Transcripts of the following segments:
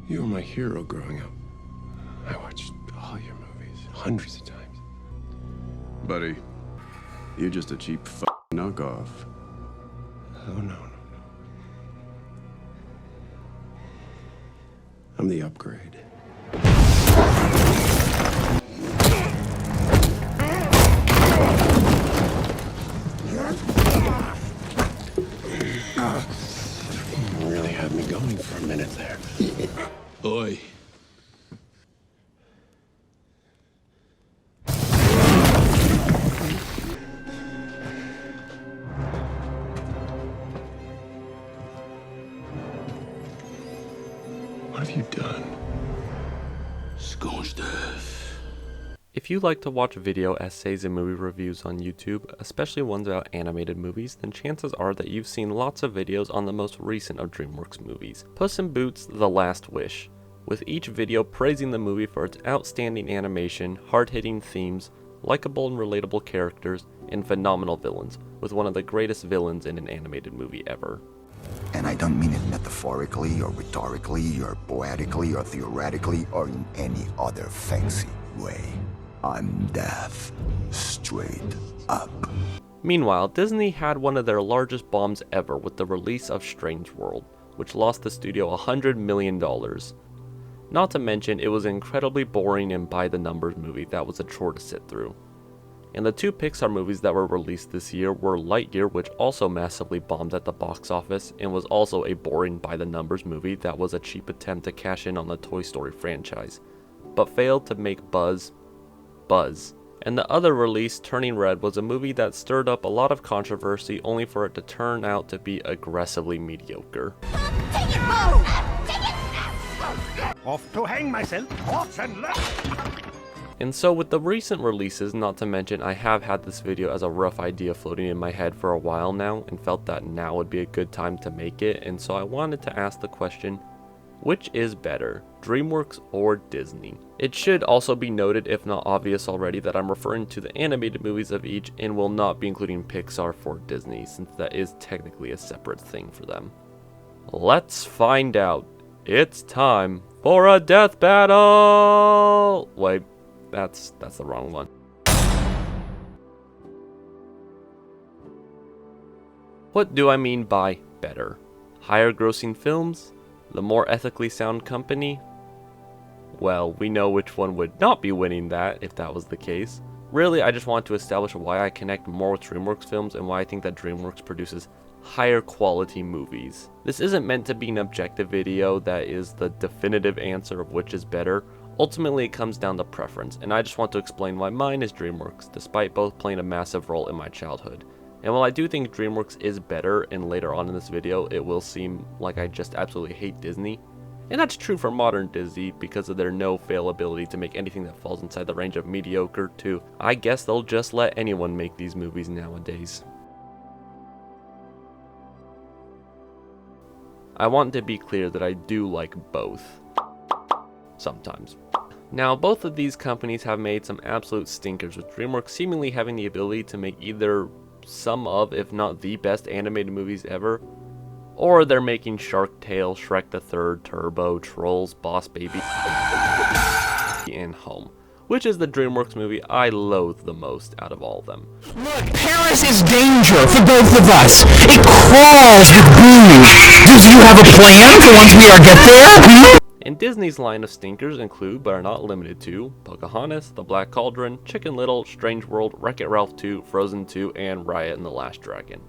You were my hero growing up. I watched all your movies hundreds of times. Buddy, you're just a cheap knockoff. Oh, no. I'm the upgrade. Really had me going for a minute there. Oi. What have you done? Scourge death. If you like to watch video essays and movie reviews on YouTube, especially ones about animated movies, then chances are that you've seen lots of videos on the most recent of DreamWorks movies, Puss in Boots: The Last Wish, with each video praising the movie for its outstanding animation, hard-hitting themes, likable and relatable characters, and phenomenal villains, with one of the greatest villains in an animated movie ever. And I don't mean it metaphorically or rhetorically or poetically or theoretically or in any other fancy way. I'm death, straight up. Meanwhile, Disney had one of their largest bombs ever with the release of Strange World, which lost the studio $100 million. Not to mention, it was an incredibly boring and by-the-numbers movie that was a chore to sit through. And the two Pixar movies that were released this year were Lightyear, which also massively bombed at the box office and was also a boring by-the-numbers movie that was a cheap attempt to cash in on the Toy Story franchise, but failed to make buzz. And the other release, Turning Red, was a movie that stirred up a lot of controversy only for it to turn out to be aggressively mediocre. Off to hang myself, horse and left. And so with the recent releases, not to mention I have had this video as a rough idea floating in my head for a while now and felt that now would be a good time to make it, and so I wanted to ask the question, which is better, DreamWorks or Disney? It should also be noted, if not obvious already, that I'm referring to the animated movies of each and will not be including Pixar for Disney, since that is technically a separate thing for them. Let's find out. It's time for a death battle! Wait, that's the wrong one. What do I mean by better? Higher grossing films? The more ethically sound company? Well, we know which one would not be winning that if that was the case. Really, I just want to establish why I connect more with DreamWorks films and why I think that DreamWorks produces higher quality movies. This isn't meant to be an objective video that is the definitive answer of which is better. Ultimately, it comes down to preference, and I just want to explain why mine is DreamWorks, despite both playing a massive role in my childhood. And while I do think DreamWorks is better, and later on in this video it will seem like I just absolutely hate Disney, and that's true for modern Disney because of their no-fail ability to make anything that falls inside the range of mediocre to, I guess they'll just let anyone make these movies nowadays. I want to be clear that I do like both. Sometimes. Now, both of these companies have made some absolute stinkers, with DreamWorks seemingly having the ability to make either some of, if not the best animated movies ever, or they're making Shark Tale, Shrek the Third, Turbo, Trolls, Boss Baby, and Home, which is the DreamWorks movie I loathe the most out of all of them. Look, Paris is danger for both of us. It crawls with booze. Do you have a plan for once we are get there? And Disney's line of stinkers include, but are not limited to, Pocahontas, The Black Cauldron, Chicken Little, Strange World, Wreck-It Ralph 2, Frozen 2, and Raya and the Last Dragon.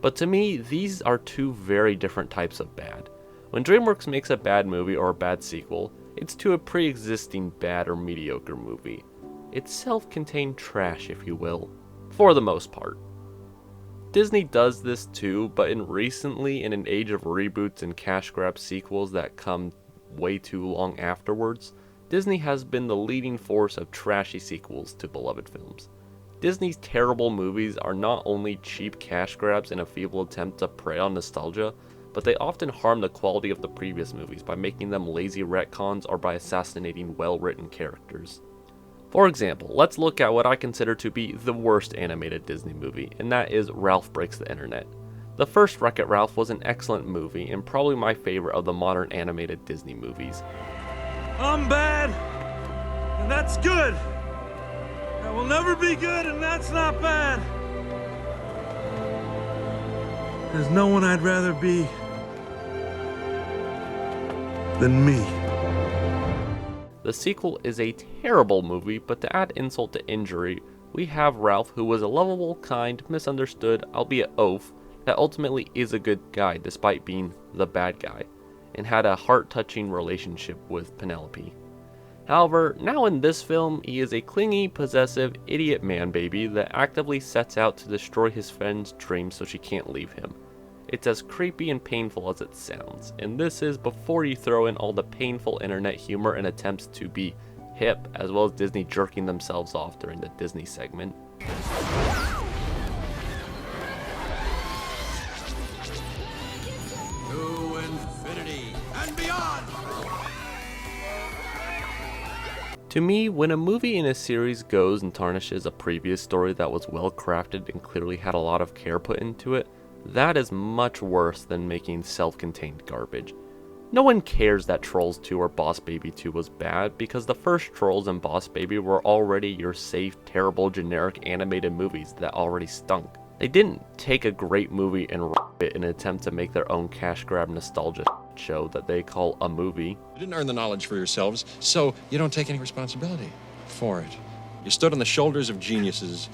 But to me, these are two very different types of bad. When DreamWorks makes a bad movie or a bad sequel, it's to a pre-existing bad or mediocre movie. It's self-contained trash, if you will, for the most part. Disney does this too, but recently, in an age of reboots and cash grab sequels that come way too long afterwards, Disney has been the leading force of trashy sequels to beloved films. Disney's terrible movies are not only cheap cash grabs in a feeble attempt to prey on nostalgia, but they often harm the quality of the previous movies by making them lazy retcons or by assassinating well-written characters. For example, let's look at what I consider to be the worst animated Disney movie, and that is Ralph Breaks the Internet. The first Wreck-It Ralph was an excellent movie and probably my favorite of the modern animated Disney movies. I'm bad, and that's good. I will never be good, and that's not bad. There's no one I'd rather be than me. The sequel is a terrible movie, but to add insult to injury, we have Ralph, who was a lovable, kind, misunderstood, albeit oaf, that ultimately is a good guy despite being the bad guy, and had a heart-touching relationship with Penelope. However, now in this film, he is a clingy, possessive, idiot man-baby that actively sets out to destroy his friend's dreams so she can't leave him. It's as creepy and painful as it sounds, and this is before you throw in all the painful internet humor and attempts to be hip, as well as Disney jerking themselves off during the Disney segment. To infinity and beyond! To me, when a movie in a series goes and tarnishes a previous story that was well crafted and clearly had a lot of care put into it, that is much worse than making self-contained garbage. No one cares that Trolls 2 or Boss Baby 2 was bad because the first Trolls and Boss Baby were already your safe, terrible, generic animated movies that already stunk. They didn't take a great movie and wrap it in an attempt to make their own cash grab nostalgia show that they call a movie. You didn't earn the knowledge for yourselves, so you don't take any responsibility for it. You stood on the shoulders of geniuses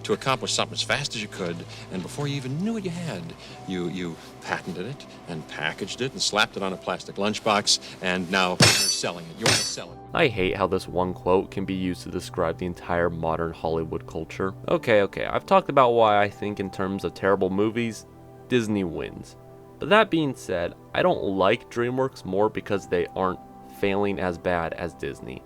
to accomplish something as fast as you could, and before you even knew what you had, you patented it and packaged it and slapped it on a plastic lunchbox, and now you're selling it. You want to sell it. I hate how this one quote can be used to describe the entire modern Hollywood culture. Okay, I've talked about why I think in terms of terrible movies, Disney wins. But that being said, I don't like DreamWorks more because they aren't failing as bad as Disney.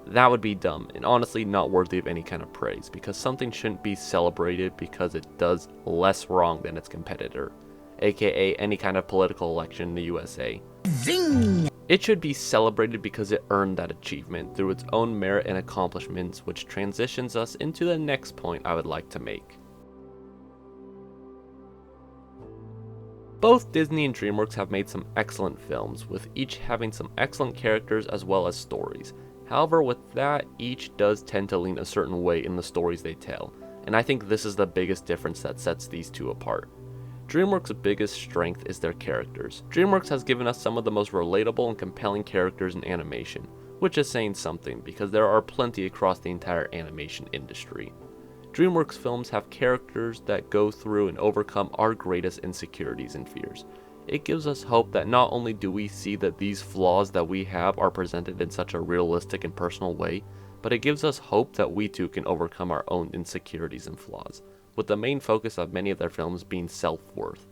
That would be dumb, and honestly not worthy of any kind of praise, because something shouldn't be celebrated because it does less wrong than its competitor, aka any kind of political election in the USA. Zing! It should be celebrated because it earned that achievement through its own merit and accomplishments, which transitions us into the next point I would like to make. Both Disney and DreamWorks have made some excellent films, with each having some excellent characters as well as stories. However, with that, each does tend to lean a certain way in the stories they tell, and I think this is the biggest difference that sets these two apart. DreamWorks' biggest strength is their characters. DreamWorks has given us some of the most relatable and compelling characters in animation, which is saying something because there are plenty across the entire animation industry. DreamWorks films have characters that go through and overcome our greatest insecurities and fears. It gives us hope that not only do we see that these flaws that we have are presented in such a realistic and personal way, but it gives us hope that we too can overcome our own insecurities and flaws, with the main focus of many of their films being self-worth.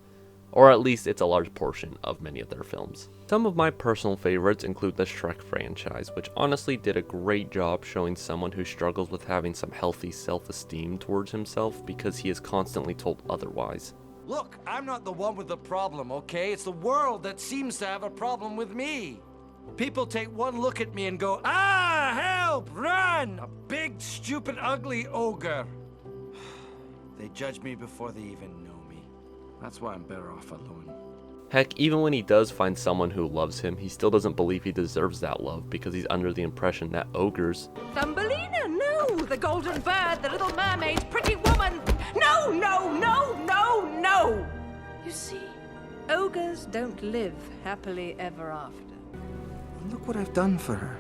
Or at least it's a large portion of many of their films. Some of my personal favorites include the Shrek franchise, which honestly did a great job showing someone who struggles with having some healthy self-esteem towards himself because he is constantly told otherwise. Look, I'm not the one with the problem, okay? It's the world that seems to have a problem with me. People take one look at me and go, ah, help, run! A big, stupid, ugly ogre. They judge me before they even know me. That's why I'm better off alone. Heck, even when he does find someone who loves him, he still doesn't believe he deserves that love because he's under the impression that ogres... Thumbelina, no! The golden bird, the little mermaid, pretty woman! No, no, no, no, no! You see, ogres don't live happily ever after. Look what I've done for her.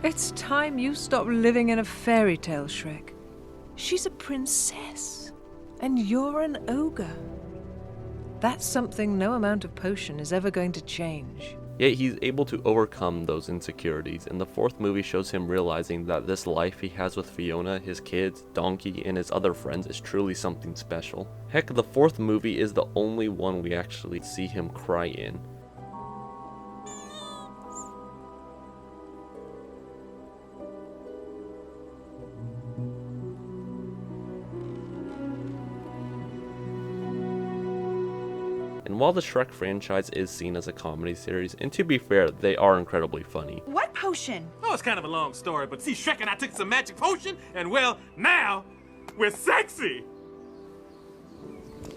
It's time you stop living in a fairy tale, Shrek. She's a princess, and you're an ogre. That's something no amount of potion is ever going to change. Yet he's able to overcome those insecurities, and the fourth movie shows him realizing that this life he has with Fiona, his kids, Donkey, and his other friends is truly something special. Heck, the fourth movie is the only one we actually see him cry in. And while the Shrek franchise is seen as a comedy series, and to be fair, they are incredibly funny. What potion? Oh, it's kind of a long story, but see, Shrek and I took some magic potion, and well, now we're sexy!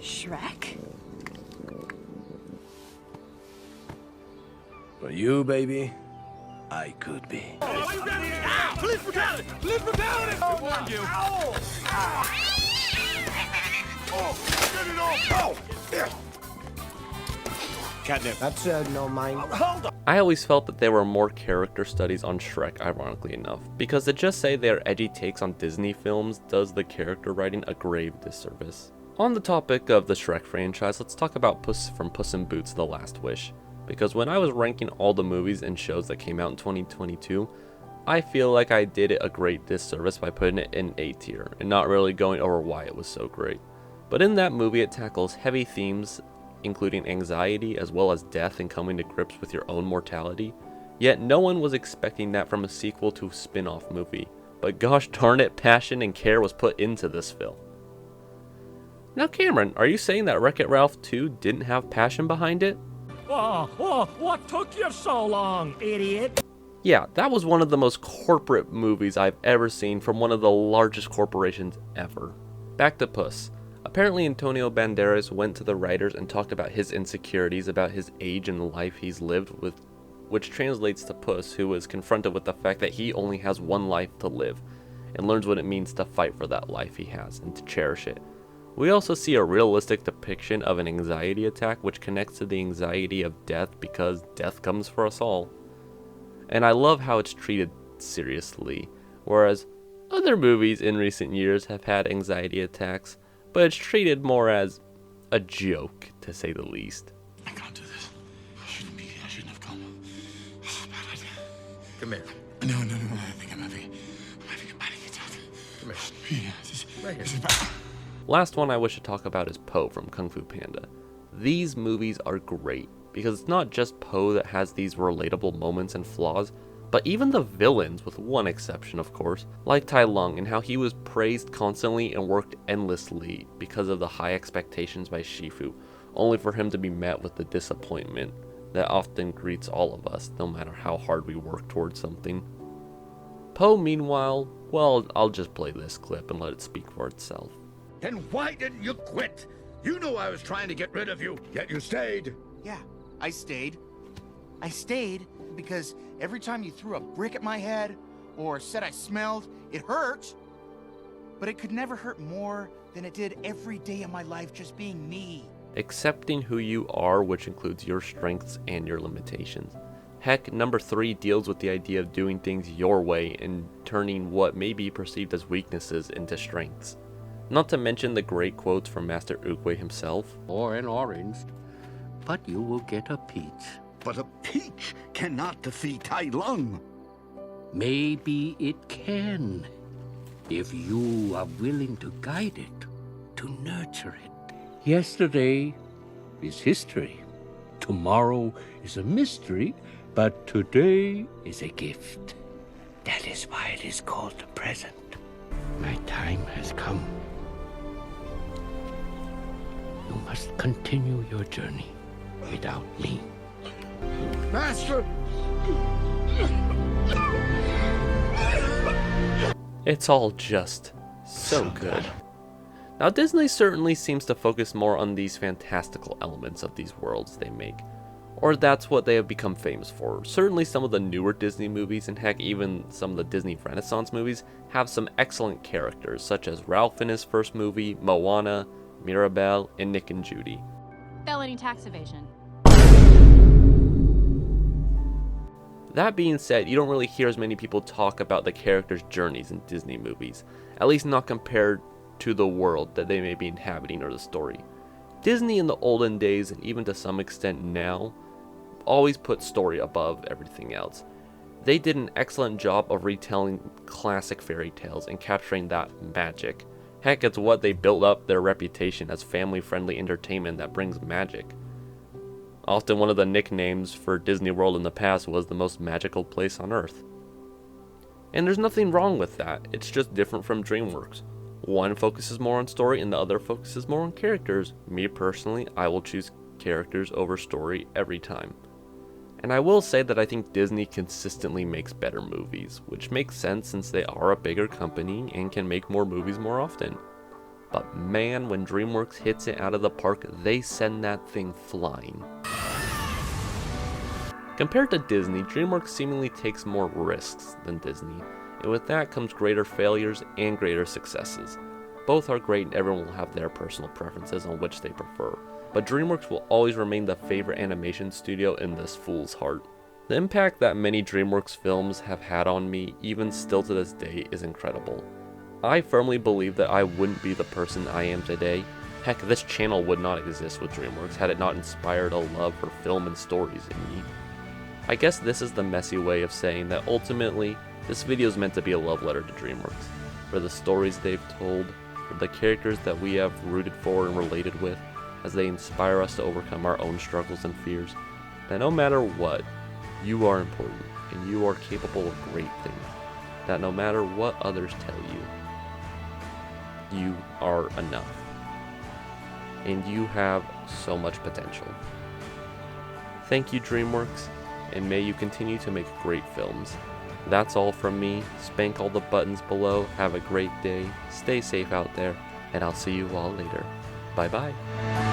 Shrek? But you, baby, I could be. Police brutality! Police brutality! I warned you. Catnip. That's no mine. Hold on! I always felt that there were more character studies on Shrek, ironically enough, because to just say they are edgy takes on Disney films does the character writing a grave disservice. On the topic of the Shrek franchise, let's talk about from Puss in Boots: The Last Wish, because when I was ranking all the movies and shows that came out in 2022, I feel like I did it a great disservice by putting it in A tier and not really going over why it was so great. But in that movie, it tackles heavy themes including anxiety as well as death and coming to grips with your own mortality. Yet no one was expecting that from a sequel to a spin-off movie. But gosh darn it, passion and care was put into this film. Now Cameron, are you saying that Wreck-It Ralph 2 didn't have passion behind it? What took you so long, idiot? Yeah, that was one of the most corporate movies I've ever seen from one of the largest corporations ever. Back to Puss. Apparently Antonio Banderas went to the writers and talked about his insecurities about his age and the life he's lived with, which translates to Puss, who is confronted with the fact that he only has one life to live, and learns what it means to fight for that life he has and to cherish it. We also see a realistic depiction of an anxiety attack which connects to the anxiety of death because death comes for us all. And I love how it's treated seriously, whereas other movies in recent years have had anxiety attacks, but it's treated more as a joke, to say the least. I can't do this. I shouldn't have come. Oh, bad idea. Come here. No, I think I'm having a panic attack. Come here. Yeah, Right this here. is bad. Last one I wish to talk about is Po from Kung Fu Panda. These movies are great, because it's not just Po that has these relatable moments and flaws, but even the villains, with one exception of course, like Tai Lung and how he was praised constantly and worked endlessly because of the high expectations by Shifu, only for him to be met with the disappointment that often greets all of us, no matter how hard we work towards something. Po, meanwhile, well, I'll just play this clip and let it speak for itself. Then why didn't you quit? You knew I was trying to get rid of you, yet you stayed. Yeah, I stayed. I stayed because every time you threw a brick at my head or said I smelled, it hurt. But it could never hurt more than it did every day of my life just being me. Accepting who you are, which includes your strengths and your limitations. Heck, number 3 deals with the idea of doing things your way and turning what may be perceived as weaknesses into strengths. Not to mention the great quotes from Master Oogway himself. Or an orange, but you will get a peach. But a peach cannot defeat Tai Lung. Maybe it can, if you are willing to guide it, to nurture it. Yesterday is history. Tomorrow is a mystery, but today is a gift. That is why it is called the present. My time has come. You must continue your journey without me. Master! It's all just so good. Now Disney certainly seems to focus more on these fantastical elements of these worlds they make. Or that's what they have become famous for. Certainly some of the newer Disney movies, and heck even some of the Disney Renaissance movies, have some excellent characters, such as Ralph in his first movie, Moana, Mirabelle, and Nick and Judy. Felony tax evasion. That being said, you don't really hear as many people talk about the characters' journeys in Disney movies, at least not compared to the world that they may be inhabiting or the story. Disney in the olden days, and even to some extent now, always put story above everything else. They did an excellent job of retelling classic fairy tales and capturing that magic. Heck, it's what they built up their reputation as family-friendly entertainment that brings magic. Often one of the nicknames for Disney World in the past was the most magical place on Earth. And there's nothing wrong with that, it's just different from DreamWorks. One focuses more on story and the other focuses more on characters. Me personally, I will choose characters over story every time. And I will say that I think Disney consistently makes better movies, which makes sense since they are a bigger company and can make more movies more often. But man, when DreamWorks hits it out of the park, they send that thing flying. Compared to Disney, DreamWorks seemingly takes more risks than Disney, and with that comes greater failures and greater successes. Both are great and everyone will have their personal preferences on which they prefer, but DreamWorks will always remain the favorite animation studio in this fool's heart. The impact that many DreamWorks films have had on me, even still to this day, is incredible. I firmly believe that I wouldn't be the person I am today. Heck, this channel would not exist with DreamWorks had it not inspired a love for film and stories in me. I guess this is the messy way of saying that ultimately, this video is meant to be a love letter to DreamWorks, for the stories they've told, for the characters that we have rooted for and related with, as they inspire us to overcome our own struggles and fears, that no matter what, you are important, and you are capable of great things, that no matter what others tell you, you are enough, and you have so much potential. Thank you, DreamWorks, and may you continue to make great films. That's all from me. Spank all the buttons below. Have a great day. Stay safe out there, and I'll see you all later. Bye bye.